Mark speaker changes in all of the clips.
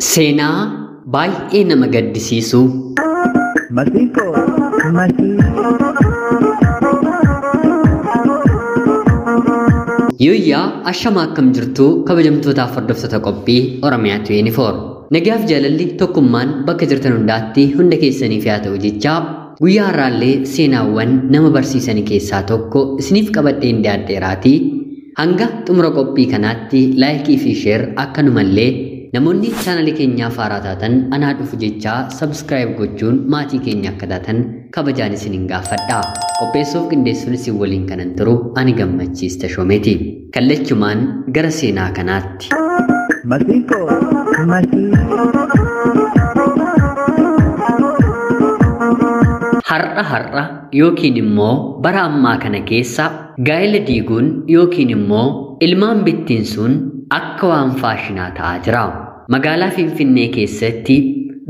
Speaker 1: Seenaa baay'ee nama gaddisiisu.
Speaker 2: Masiko,
Speaker 1: Yooyyaa ashama akkam jirtu kabajamtootaaf hordoftoota qophii Oromiyaa 24. Nagaaf jaalalli tokkummaan bakka jirtan hundaatti hunda keessaniif haa ta'u jechaa guyyaa har'aallee seenaawwan nama barsiisan keessaa tokko isiniif qabadhee dhiyaadheeraatii hanga xumura qophii kanaatti laayikii fi sheer akkanumallee namoonni chaanalii keenyaaf haaraa taatan anaa dhufu jechaa sabskiraayib gochuun maatii keenya akka taatan kabajaan isiniin gaafadha. Qopheessuuf qindeessuun isin waliin kanan turu ani Gammachiis Tashoomeeti. Kallachumaan gara seenaa kanaatti.
Speaker 2: Masiko,
Speaker 1: Har'a yookiin immoo bara ammaa kana keessa gaa'ela diiguun yookiin immoo ilmaan bittinsuun akka waan faashinaa ta'aa jira. Magaalaa Finfinnee keessatti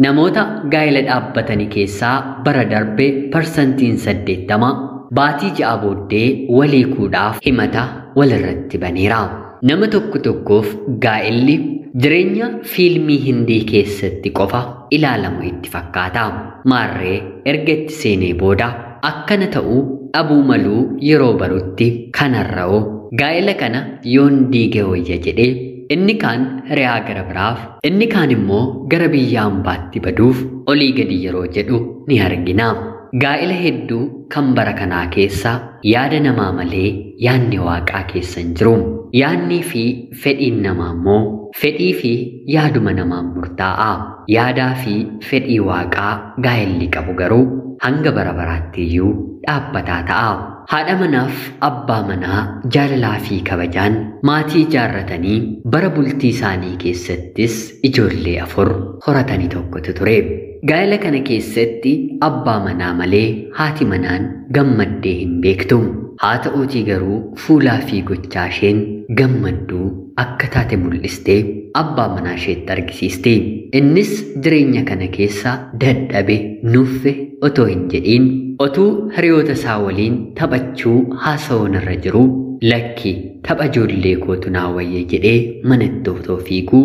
Speaker 1: namoota gaa'ela dhaabbatanii keessaa bara darbe parsantiin 80 baatii 6 booddee waliikuudhaaf himata walirratti baneera. Nama tokkoof gaa'elli jireenya fiilmii Hindii keessatti qofa ilaalamu itti fakkaata. Maarree erga itti seenee booda akkana ta'uu dhabuu maluu yeroo barutti kanarra'u gaa'ela kana yoon diige wayya jedhee inni kaan hiriyaa gara biraaf inni kaan immoo gara biyya hambaatti baduuf olii gadi yeroo jedhu ni argina. Gaa'ela hedduu kan bara kanaa keessa yaada namaa malee yaadni waaqaa keessa hin jiru. Yaadnii fi fedhiin namaa immoo fedhii fi yaaduma namaan murtaa'a. Yaadaa fi fedhii waaqaa gaa'elli qabu garuu hanga bara baraatti iyyuu dhaabbataa ta'a. Haadha manaaf abbaa manaa jaalalaa fi kabajaan maatii ijaarratanii bara bultii isaanii keessattis ijoollee 4 horatanii tokkotu ture. Gaa'ela kana keessatti abbaa manaa malee haati manaan gammaddee hin beektu. Haa ta'uutii garuu fuulaa fi gochaa isheen gammadduu akka taate mul'istee abbaa manaa isheetti argisiiste. Innis jireenya kana keessa dadhabe nuffe otoo hin jedhiin otuu hiriyoota isaa waliin taphachuu haasa'uun irra jiru lakki tapha ijoollee kootu naa wayye jedhee manatti otoo fiiguu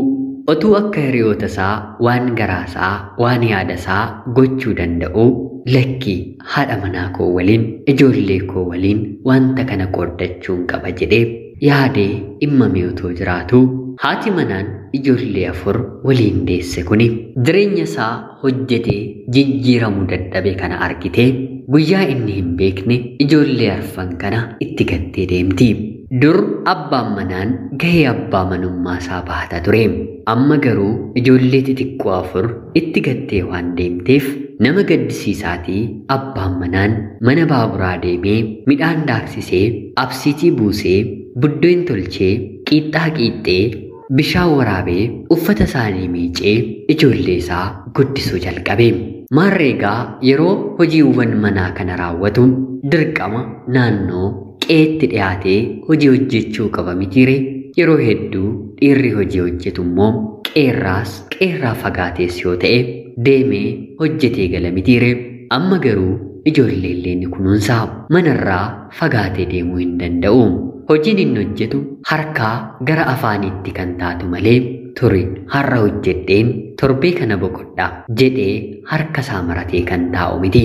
Speaker 1: otuu akka hiriyoota isaa waan garaasaa waan yaadasaa gochuu danda'u lakki haadha manaa koo waliin ijoollee koo waliin wanta kana qooddachuun qaba jedhee yaadee dhimmamee otoo jiraatu haati manaan ijoollee 4 waliin deesse kuni jireenya isaa hojjetee jijjiiramuu dadhabe kana argitee guyyaa inni hin beekne ijoollee 4 kana itti gattee deemti. Dur abbaan manaan gahee abbaa manummaa isaa bahata ture. Amma garuu ijoollee xixiqqoo 4 itti gattee waan deemteef nama gaddisiisaatii abbaan manaan mana baaburaa deemee midhaan daaksisee absiitii buusee buddeen tolchee qiixxaa qiixxee bishaan waraabee uffata isaanii miicee ijoollee isaa guddisuu jalqabe. Maarreegaa yeroo hojiiwwan manaa kana raawwatu dirqama naannoo qeetti dhiyaatee hojii hojjechuu qaba mitiire. Yeroo hedduu dhiirri hojii hojjetu immoo qeerraa fagaatees yoo ta'e deemee hojjetee gala mitiire. Amma garuu ijoolleellee ni kunuunsa. Manarraa fagaatee deemuu hin danda'u. Hojiin inni hojjetu harkaa gara afaaniitti kan taatu malee turi har'a hojjedheen torbee kana boqodha jedhee harka isaa maratee kan taa'u miti.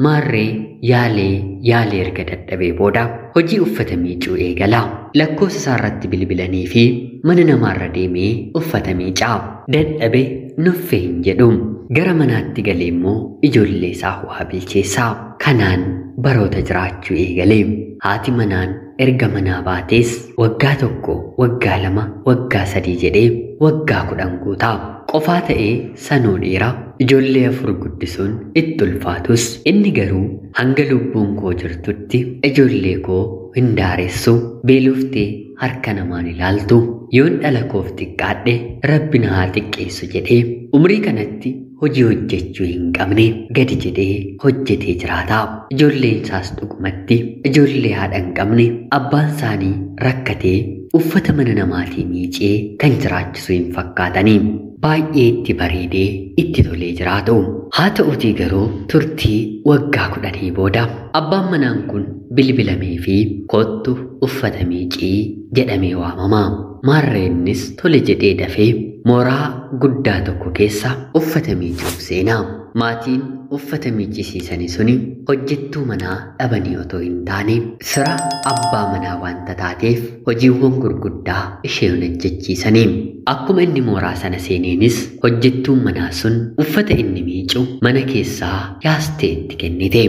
Speaker 1: Maarree yaalee erga dadhabee booda hojii uffata miicuu eegala. Lakkoofsa isaa irratti bilbilanii fi mana namaarra deemee uffata miicaa. Dadhabe nuffe hin jedhu. Gara manaatti galee immoo ijoollee isaa waa bilcheessaa. Kanaan baroota jiraachuu eegale. Haati manaan erga manaa baatees waggaa 1, waggaa 2, waggaa 3 jedhee waggaa 10 guutaa. Qofaa ta'ee sanuu dheeraa ijoollee 4 guddisuun itti ulfaatus inni garuu hanga lubbuun koo jirtutti ijoollee koo hin daaressu beeloftee harka namaan ilaaltu yoon dhala koof xiqqaadhe rabbi na haa xiqqeessu jedhee umrii kanatti hojii hojjechuu hin qabne gadi jedhee hojjetee jiraata. Ijoolleen isaas dhugumatti ijoollee haadha hin qabne abbaan isaanii rakkatee uffata mana namaatii miicee kan jiraachisu hin fakkaatanii. Baay'ee itti bareedee itti tolee jiraatu. Haa ta'uutii garuu turtii waggaa 10 booda abbaan manaan kun bilbilamee fi kottu uffata miicii jedhamee waamama. Maarreennis tole jedhee dafee mooraa guddaa tokko keessa uffata miicuuf seenaa. Maatiin uffata miiccisiisanii suni hojjettuu manaa dhabanii otoo hin taane fira abbaa manaa waanta taateef hojiiwwan gurguddaa ishee hojjechiisanii. Akkuma inni mooraa sana seeneenis hojjettuun manaa sun uffata inni miicu mana keessaa yaastee itti kennite.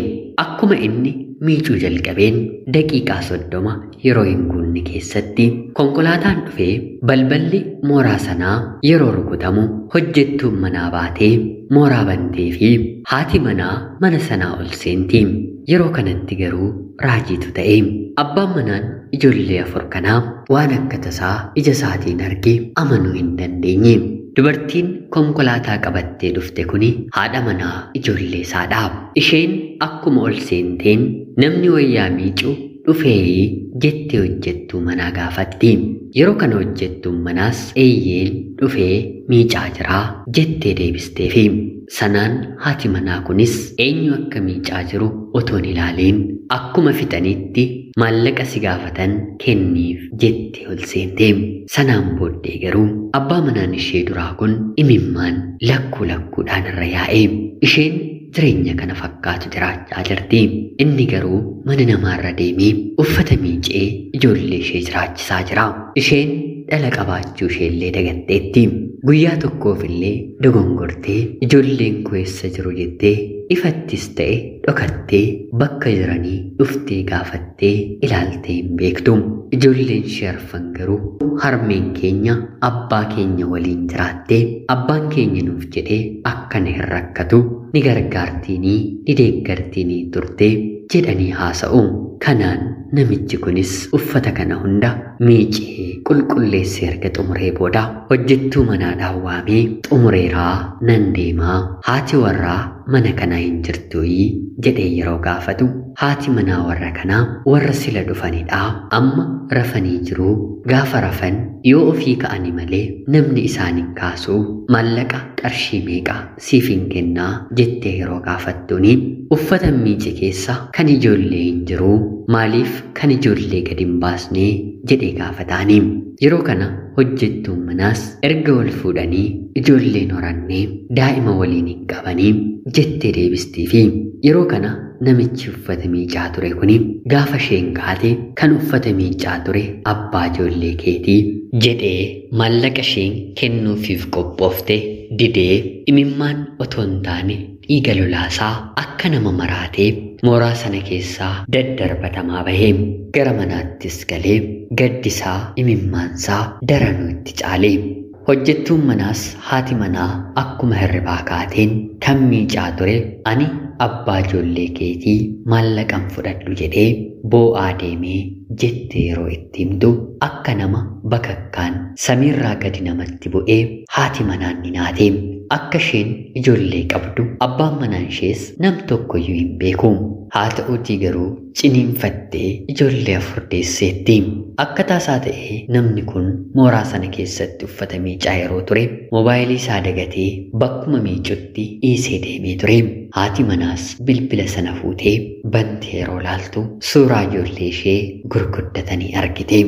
Speaker 1: Akkuma inni miicuu jalqabeen daqiiqaa 30 yeroo hin guunne keessatti konkolaataan dhufee balballi mooraa sanaa yeroo rukutamu hojjettuun manaa baatee mooraa bantee fi haati manaa mana sanaa ol seenti. Yeroo kanatti garuu raajiitu ta'e. Abbaan manaan ijoollee 4 kanaa waan akka tasaa ija isaatiin argee amanuu hin dandeenye. Dubartiin konkolaataa qabattee dhufte kuni haadha manaa ijoollee isaadha. Isheen akkuma ol seenteen namni wayyaa miicu dhufee jettee hojjettuu manaa gaafatti. Yeroo kana hojjettuun manaas eeyyeen dhufee miicaa jira jettee deebisteefi. Sanaan haati manaa kunis eenyu akka miicaa jiru otoo hin ilaaliin akkuma fixanitti maallaqa si gaafatan kenniif jettee ol seente. Sanaan booddee garuu abbaa manaan ishee duraa kun imimmaan lakkuudhaan irra yaa'e. Isheen jireenya kana fakkaatu jiraachaa jirti. Inni garuu mana namaarra deemee uffata miicee ijoollee ishee jiraachisaa jira. Isheen dhala qabaachuu isheellee dagatteetti. Guyyaa tokkoofillee dogongortee ijoolleen koo eessa jiru jettee ifattis ta'e dhokattee bakka jiranii dhuftee gaafattee ilaaltee hin beektu. Ijoolleen ishee arfan garuu harmeen keenya abbaa keenya waliin jiraattee abbaan keenya nuuf jedhee akkana hin rakkatu ni gargaartiinii ni deeggartiinii turte jedhanii haasa'u. Kanaan namichi kunis uffata kana hunda miicee qulqulleessee erga xumuree booda hojjettuu manaadhaan waamee xumureeraa nan deemaa haati warraa mana kanaa hin jirtuuyii jedhee yeroo gaafatu haati manaa warra kanaa warra sila dhufanidha. Amma rafanii jiru. Gaafa rafan yoo ofii ka'anii malee namni isaan hin kaasu. Maallaqa qarshii meeqa siif hin kennaa jettee yeroo gaafattuuni uffata miice keessa kan ijoollee hin jiru. Maaliif kan ijoollee gad hin baasnee jedhee gaafataani. Yeroo kana hojjettuun manaas erga wal fuudhanii ijoolleen horannee daa'ima waliin hin qabanii jettee deebistiifi. Yeroo kana namichi uffata miicaa ture kuni gaafa isheen kaate kan uffata miicaa ture abbaa ijoollee keetii jedhee maallaqa isheen kennuufiif qophoofte didee imimmaan otoo hin taane dhiiga lolaasaa akka nama maraatee mooraa sana keessaa daddarbatamaa bahee gara manaattis galee gaddisaa imimmaansaa daranuu itti caale. Hojjettuun manaas haati manaa akkuma hirribaa kaateen kan miicaa ture ani abbaa ijoollee keetii maallaqan fudhadhu jedhee boo'aa deemee jettee yeroo itti himtu akka nama bakakkaan samiirraa gadi namatti bu'ee haati manaan ni naate. Akka isheen ijoollee qabdu abbaan manaan ishees nam tokkoyyuu hin beeku. Haa ta'uutii garuu ciniinfattee ijoollee 4 deesseetti. Akka taasaa ta'ee namni kun mooraa sana keessatti uffata miicaa yeroo ture moobaayilii isaa dagatee bakkuma miicutti dhiisee deemee ture. Haati manaas bilbila sana fuutee bantee yeroo laaltu suuraa ijoollee ishee gurguddatanii argite.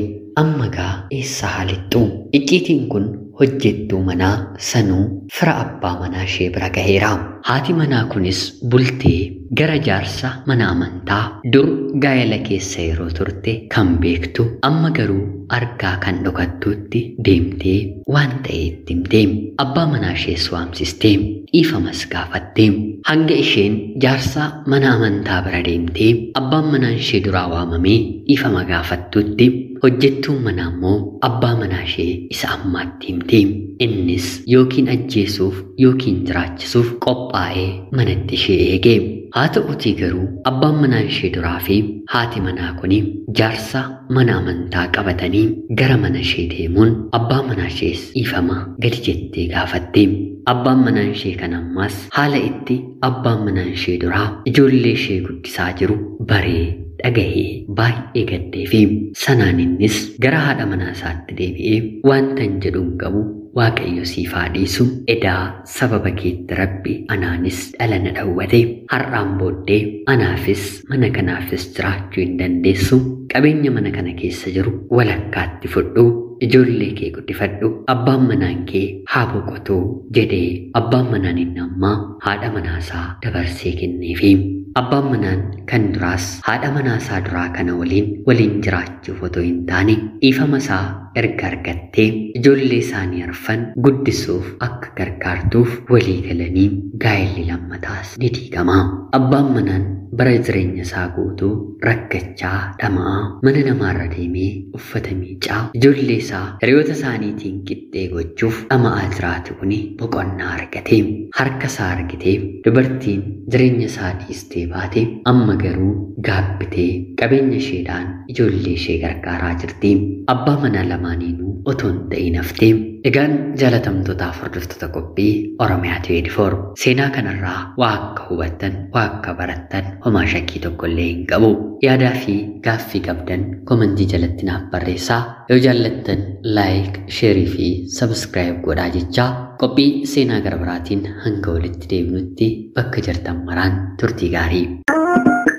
Speaker 1: Amma gaa eessa haalixxu? Icciitiin kun hojjettuu manaa sanuu fira abbaa manaa ishee bira gaheera. Haati manaa kunis bultee gara jaarsa mana amantaa dur gaa'ela keessa yeroo turte kan beektu amma garuu argaa kan dhokattuutti deemtee waan ta'e itti himte. Abbaa manaa ishees waamsistee dhiifamas gaafattee hanga isheen jaarsa mana amantaa bira deemtee abbaan manaa ishee duraa waamamee dhiifama gaafattuutti hojjettuun manaa immoo abbaa manaa ishee isa ammaatti himte. Innis yookiin ajjeesuuf yookiin jiraachisuuf qophaa'ee manatti ishee eege. Haa ta'uutii garuu abbaan manaa ishee duraa fi haati manaa kuni jaarsa mana amantaa qabatanii gara mana ishee deemuun abbaa manaa ishees dhiifama gadi jettee gaafatte. Abbaan manaa ishee kan ammaas haala itti abbaan manaa ishee duraa ijoollee ishee guddisaa jiru baree dhagahee baay'ee gaddee fi sanaan innis gara haadha manaa isaatti deebi'ee wanta hin jedhuun qabu Waaqayyo siif haa dhiisu edaa sababa keetti Rabbi anaanis dhala na dhawwate har'aan booddee anaafis mana kanaafis jiraachuu hin dandeessu qabeenya mana kana keessa jiru walakkaatti fudhu ijoollee kee guddifadhu abbaan manaan kee haa boqotu jedhee abbaan manaan inni ammaa haadha manaasaa dabarsee kenneefi. Abbaan manaan kan duraas haadha manaasaa duraa kana waliin jiraachuuf otoo hin taane dhiifama isaa erga argattee ijoollee isaanii arfan guddisuuf akka gargaartuuf walii galanii gaa'elli lammataas ni diigama. Abbaan manaan bara jireenya isaa guutuu rakkachaa dhama'aa mana namaarra deemee uffata miicaa ijoollee isaa hiriyoota isaaniitiin qixxee gochuuf dhama'aa jiraatu kuni boqonnaa argate. Harka isaa argitee dubartiin jireenya isaa dhiistee baate amma garuu gaabbitee qabeenya isheedhaan ijoollee ishee gargaaraa jirti. Abbaa manaa lamaaniinuu otoo hin ta'in haftee. Egaan jaalatamtootaaf hordoftoota qophii Oromiyaa 24 seenaa kanarraa waa akka hubattan waa akka barattan homaa shakkii tokkollee hin qabu. Yaadaa fi gaaffii qabdan komentii jalatti naaf barreessaa. Yoo jaallattan laayik, sheerii fi sabskiraayib godhaa jechaa qophii seenaa gara biraatiin hanga walitti deebinutti bakka jirtan maraan turtii gaarii.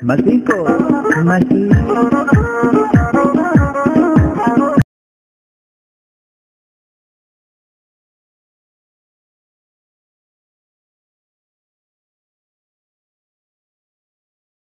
Speaker 2: Masiinqoo.